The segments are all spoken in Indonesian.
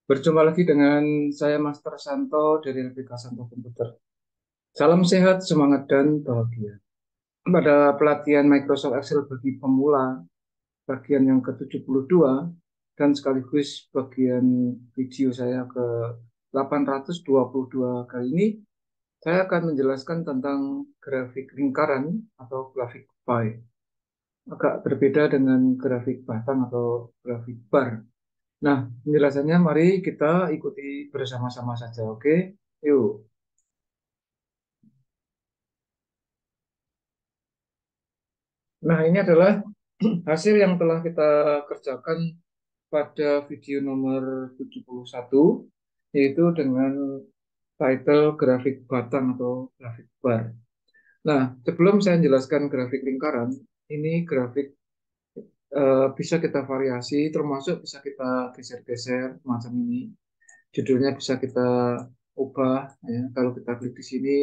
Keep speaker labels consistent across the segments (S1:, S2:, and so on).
S1: Berjumpa lagi dengan saya Master Santo dari Replika Santo Komputer. Salam sehat, semangat, dan bahagia. Pada pelatihan Microsoft Excel bagi pemula, bagian yang ke-72, dan sekaligus bagian video saya ke-822 kali ini, saya akan menjelaskan tentang grafik lingkaran atau grafik pie. Agak berbeda dengan grafik batang atau grafik bar. Nah, penjelasannya mari kita ikuti bersama-sama saja, oke? Yuk. Nah, ini adalah hasil yang telah kita kerjakan pada video nomor 71, yaitu dengan title grafik batang atau grafik bar. Nah, sebelum saya jelaskan grafik lingkaran, ini grafik bisa kita variasi, termasuk bisa kita geser-geser macam ini. Judulnya bisa kita ubah, ya. Kalau kita klik di sini,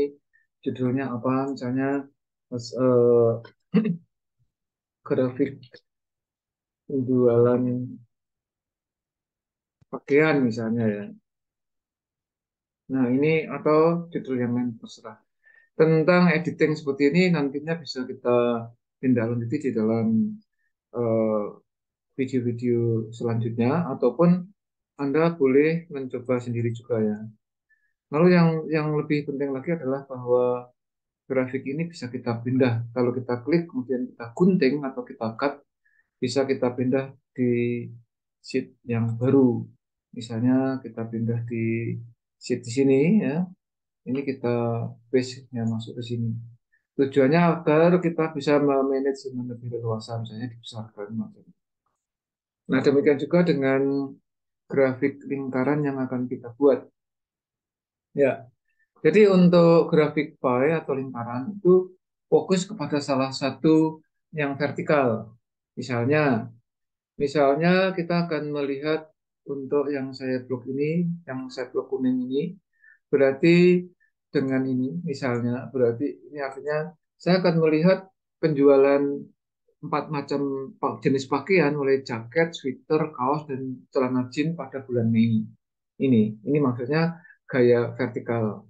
S1: judulnya apa? Misalnya grafik penjualan pakaian misalnya ya. Nah, ini atau judul yang lain terserah. Tentang editing seperti ini nantinya bisa kita tindak lanjuti di dalam eh, video-video selanjutnya ataupun Anda boleh mencoba sendiri juga ya. Lalu yang lebih penting lagi adalah bahwa grafik ini bisa kita pindah. Kalau kita klik kemudian kita gunting atau kita cut, bisa kita pindah di sheet yang baru. Misalnya kita pindah di sheet di sini ya. Ini kita paste-nya masuk ke sini. Tujuannya agar kita bisa memanage dengan lebih leluasa, misalnya dibesarkan. Nah, demikian juga dengan grafik lingkaran yang akan kita buat. Ya, jadi untuk grafik pie atau lingkaran itu fokus kepada salah satu yang vertikal. Misalnya, misalnya kita akan melihat untuk yang saya blok ini, yang saya blok kuning ini, berarti dengan ini, misalnya, berarti ini artinya saya akan melihat penjualan empat macam jenis pakaian, mulai jaket, sweater, kaos, dan celana jeans pada bulan Mei. Ini maksudnya gaya vertikal.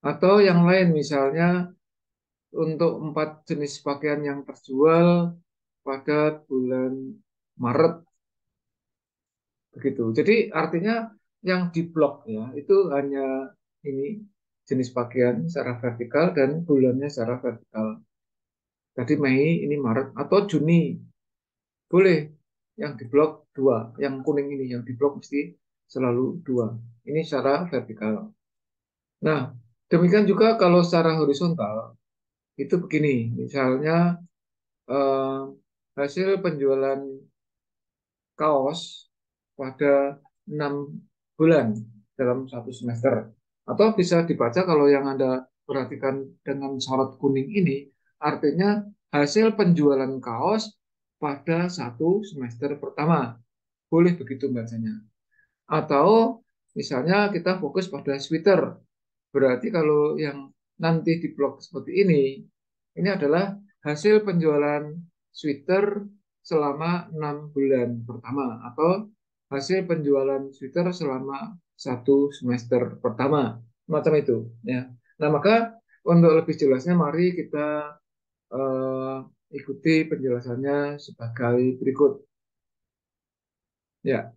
S1: Atau yang lain, misalnya untuk empat jenis pakaian yang terjual pada bulan Maret begitu. Jadi artinya yang di blok ya itu hanya ini jenis pakaian secara vertikal dan bulannya secara vertikal. Tadi Mei, ini Maret atau Juni boleh yang di blok dua, yang kuning ini yang di blok mesti selalu dua. Ini secara vertikal. Nah, demikian juga kalau secara horizontal itu begini, misalnya eh, hasil penjualan kaos pada 6 bulan dalam satu semester. Atau bisa dibaca kalau yang Anda perhatikan dengan sorot kuning ini, artinya hasil penjualan kaos pada satu semester pertama. Boleh begitu bacanya. Atau misalnya kita fokus pada sweater. Berarti kalau yang nanti di blog seperti ini adalah hasil penjualan sweater selama 6 bulan pertama atau hasil penjualan sweater selama satu semester pertama, macam itu. Ya. Nah, maka untuk lebih jelasnya mari kita eh, ikuti penjelasannya sebagai berikut. Ya.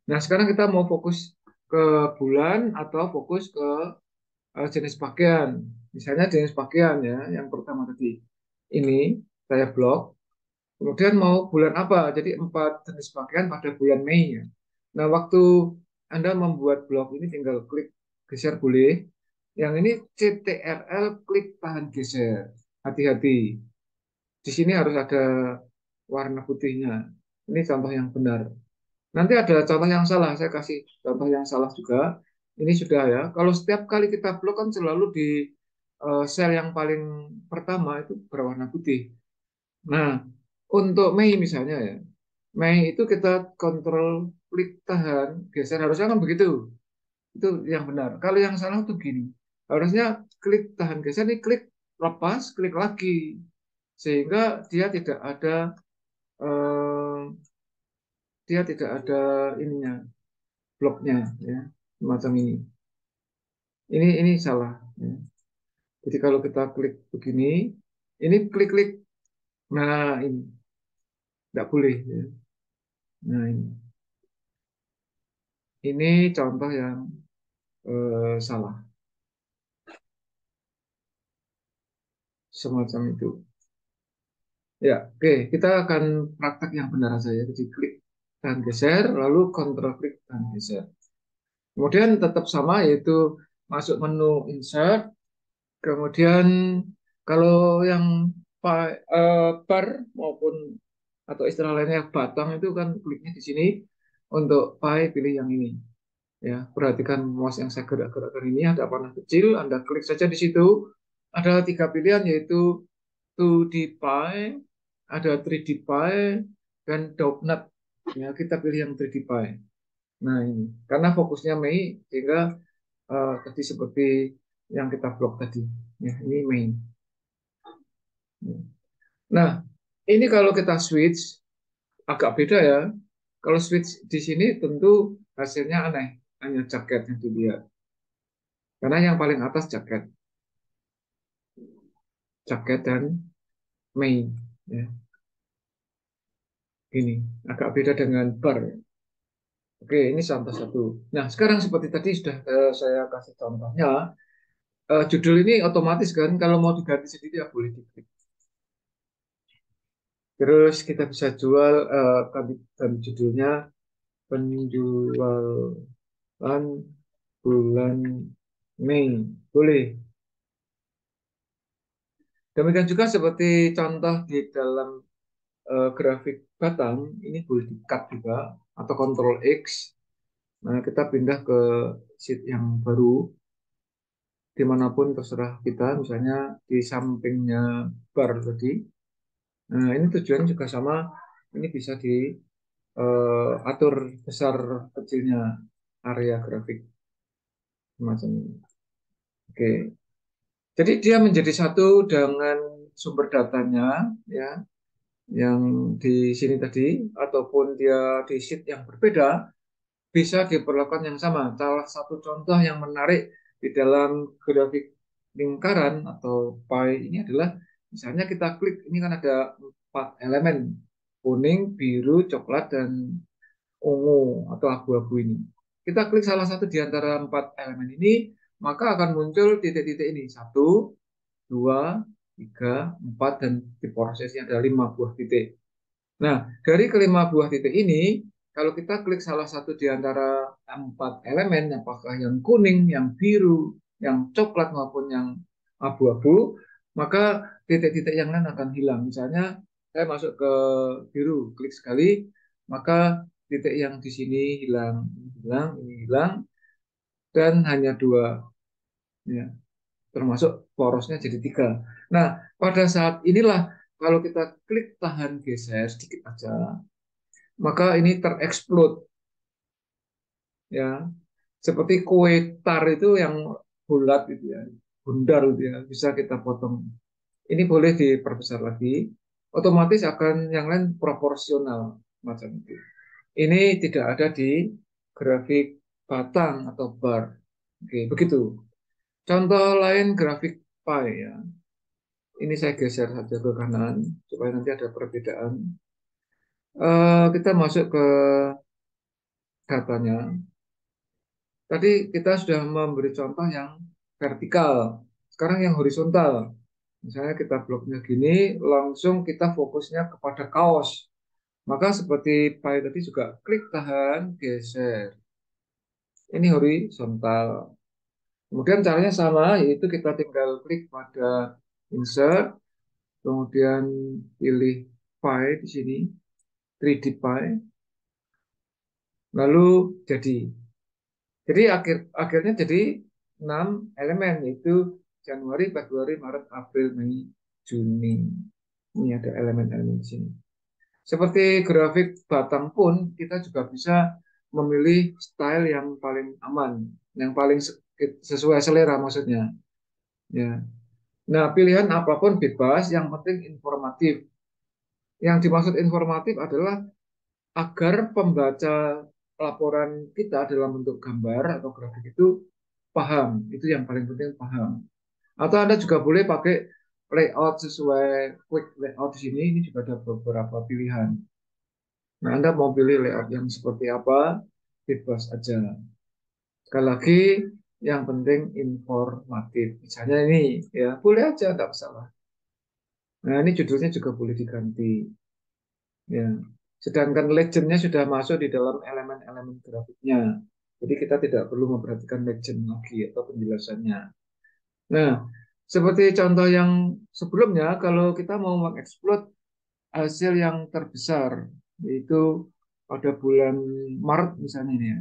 S1: Nah, sekarang kita mau fokus ke bulan atau fokus ke jenis pakaian. Misalnya jenis pakaian ya, yang pertama tadi. Ini saya blok. Kemudian mau bulan apa? Jadi empat jenis pakaian pada bulan Mei ya. Nah, waktu Anda membuat blog ini tinggal klik geser boleh. Yang ini CTRL klik tahan geser. Hati-hati. Di sini harus ada warna putihnya. Ini contoh yang benar. Nanti ada contoh yang salah, saya kasih contoh yang salah juga. Ini sudah ya. Kalau setiap kali kita blok kan selalu di sel yang paling pertama itu berwarna putih. Nah, untuk Mei misalnya ya. Mei itu kita kontrol klik tahan geser harusnya kan begitu. Itu yang benar. Kalau yang salah tuh gini. Harusnya klik tahan geser ini klik lepas, klik lagi sehingga eh, dia tidak ada ininya bloknya, ya, semacam ini. Ini salah. Ya. Jadi kalau kita klik begini, ini klik-klik, nah ini tidak boleh. Ya. Nah ini contoh yang salah, semacam itu. Ya, oke, kita akan praktek yang benar saja. Jadi klik dan geser, lalu kontrol klik dan geser. Kemudian tetap sama, yaitu masuk menu insert. Kemudian kalau yang bar maupun atau istilah lainnya batang itu kan kliknya di sini. Untuk pie pilih yang ini. Ya, perhatikan mouse yang saya gerak-gerakkan ini ada panah kecil. Anda klik saja di situ. Ada tiga pilihan, yaitu 2D pie, ada 3D pie, dan donut. Ya, kita pilih yang 3D pie. Nah ini, karena fokusnya Mei, sehingga tadi seperti yang kita blok tadi. Ya, ini main. Nah, ini kalau kita switch agak beda ya. Kalau switch di sini tentu hasilnya aneh, hanya jaket yang dilihat. Karena yang paling atas jaket, jaket dan main. Ya, ini agak beda dengan bar. Oke, ini contoh satu. Nah, sekarang seperti tadi sudah saya kasih contohnya. Judul ini otomatis kan, kalau mau diganti sendiri ya boleh diklik. Terus kita bisa jual tadi judulnya penjualan bulan Mei. Boleh. Demikian juga seperti contoh di dalam grafik batang, ini boleh di-cut juga, atau Ctrl X. Nah, kita pindah ke sheet yang baru, dimanapun terserah kita, misalnya di sampingnya bar tadi. Nah, ini tujuan juga sama, ini bisa diatur besar kecilnya area grafik semacam ini. Oke, jadi dia menjadi satu dengan sumber datanya, ya, yang di sini tadi, ataupun dia di sheet yang berbeda, bisa diperlakukan yang sama. Salah satu contoh yang menarik di dalam grafik lingkaran atau pie ini adalah, misalnya kita klik, ini kan ada 4 elemen, kuning, biru, coklat, dan ungu atau abu-abu ini. Kita klik salah satu di antara 4 elemen ini, maka akan muncul titik-titik ini. 1, 2, 3, 4, dan di prosesnya ada 5 buah titik. Nah, dari kelima buah titik ini, kalau kita klik salah satu di antara 4 elemen, apakah yang kuning, yang biru, yang coklat, maupun yang abu-abu, maka titik-titik yang lain akan hilang. Misalnya, saya masuk ke biru, klik sekali, maka titik yang di sini hilang, hilang, ini hilang, dan hanya 2. Ya, termasuk porosnya jadi 3. Nah, pada saat inilah kalau kita klik tahan geser sedikit aja, maka ini tereksplod, ya, seperti kue tar itu yang bulat gitu ya, bundar gitu ya, bisa kita potong. Ini boleh diperbesar lagi, otomatis akan yang lain proporsional macam itu. Ini tidak ada di grafik batang atau bar. Oke, begitu. Contoh lain grafik pie, ya. Ini saya geser saja ke kanan supaya nanti ada perbedaan. Kita masuk ke datanya. Tadi kita sudah memberi contoh yang vertikal. Sekarang yang horizontal. Misalnya kita bloknya gini, langsung kita fokusnya kepada kaos. Maka seperti Pi tadi juga klik tahan, geser. Ini horizontal. Kemudian caranya sama, yaitu kita tinggal klik pada insert, kemudian pilih Pi di sini, 3D Pi, lalu jadi. Jadi akhirnya jadi 6 elemen, yaitu Januari, Februari, Maret, April, Mei, Juni. Ini ada elemen-elemen di sini. Seperti grafik batang pun kita juga bisa memilih style yang paling aman, yang paling sesuai selera maksudnya. Ya. Nah, pilihan apapun bebas, yang penting informatif. Yang dimaksud informatif adalah agar pembaca laporan kita dalam bentuk gambar atau grafik itu paham. Itu yang paling penting, paham. Atau Anda juga boleh pakai layout sesuai quick layout di sini. Ini juga ada beberapa pilihan. Nah, Anda mau pilih layout yang seperti apa, bebas aja. Sekali lagi, yang penting informatif. Misalnya ini, ya boleh aja, nggak masalah. Nah, ini judulnya juga boleh diganti. Ya. Sedangkan legendnya sudah masuk di dalam elemen-elemen grafiknya. Jadi kita tidak perlu memperhatikan legend lagi atau penjelasannya. Nah, seperti contoh yang sebelumnya, kalau kita mau mengeksploit hasil yang terbesar, yaitu pada bulan Maret misalnya ini ya.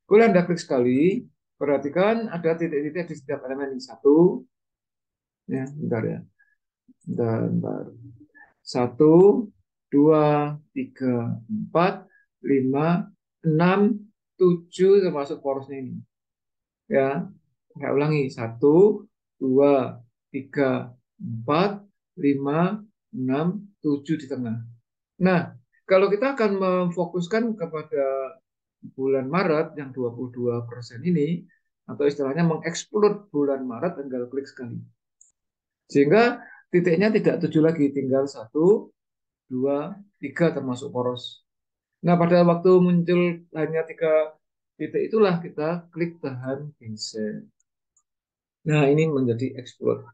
S1: Boleh Anda klik sekali, perhatikan ada titik-titik di setiap elemen ini. Satu, ya, bentar ya. Bentar. Satu, dua, tiga, empat, lima, enam, tujuh termasuk porosnya ini. Ya, saya ulangi. Satu, dua, tiga, empat, lima, enam, tujuh di tengah. Nah, kalau kita akan memfokuskan kepada bulan Maret yang 22% ini, atau istilahnya mengeksplor bulan Maret, tinggal klik sekali. Sehingga titiknya tidak tujuh lagi, tinggal satu, dua, tiga termasuk poros. Nah, pada waktu muncul hanya tiga titik itulah kita klik tahan geser. Nah, ini menjadi explode.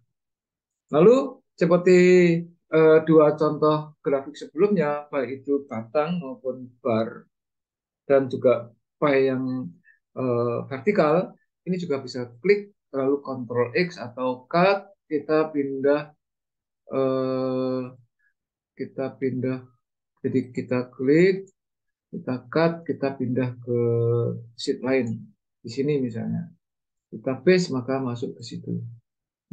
S1: Lalu, seperti dua contoh grafik sebelumnya, baik itu batang maupun bar, dan juga pie yang vertikal, ini juga bisa klik, lalu Ctrl X atau cut, kita pindah, eh, jadi kita klik, kita cut, kita pindah ke sheet lain. Di sini misalnya. Kita paste, maka masuk ke situ.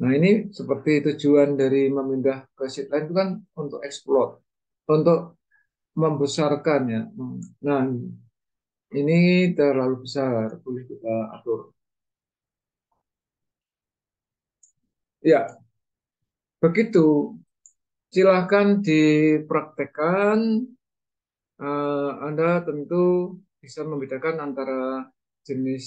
S1: Nah, ini seperti tujuan dari memindah ke sheet lain itu kan untuk explore, untuk membesarkan ya. Nah, ini terlalu besar, boleh kita atur. Ya, begitu. Silahkan dipraktekkan. Anda tentu bisa membedakan antara jenis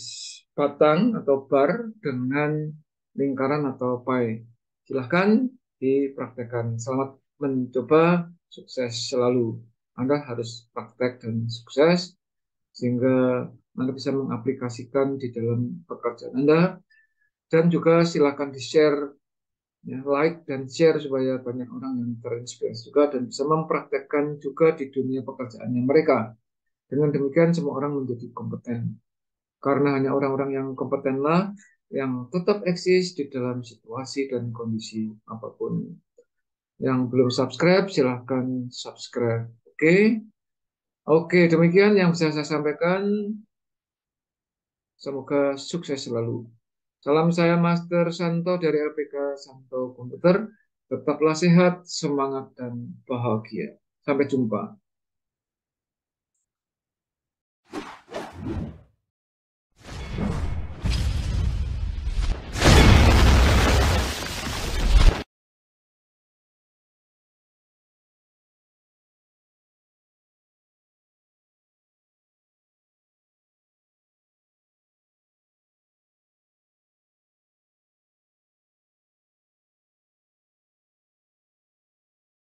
S1: batang atau bar dengan lingkaran atau pie. Silahkan dipraktekkan. Selamat mencoba, sukses selalu. Anda harus praktek dan sukses sehingga Anda bisa mengaplikasikan di dalam pekerjaan Anda, dan juga silakan di-share, ya, like dan share supaya banyak orang yang terinspirasi juga dan bisa mempraktekkan juga di dunia pekerjaannya mereka. Dengan demikian semua orang menjadi kompeten. Karena hanya orang-orang yang kompetenlah yang tetap eksis di dalam situasi dan kondisi apapun. Yang belum subscribe silahkan subscribe. Oke. Oke, demikian yang bisa saya sampaikan. Semoga sukses selalu. Salam saya Master Santo dari LPK Santo Komputer. Tetaplah sehat, semangat, dan bahagia. Sampai jumpa.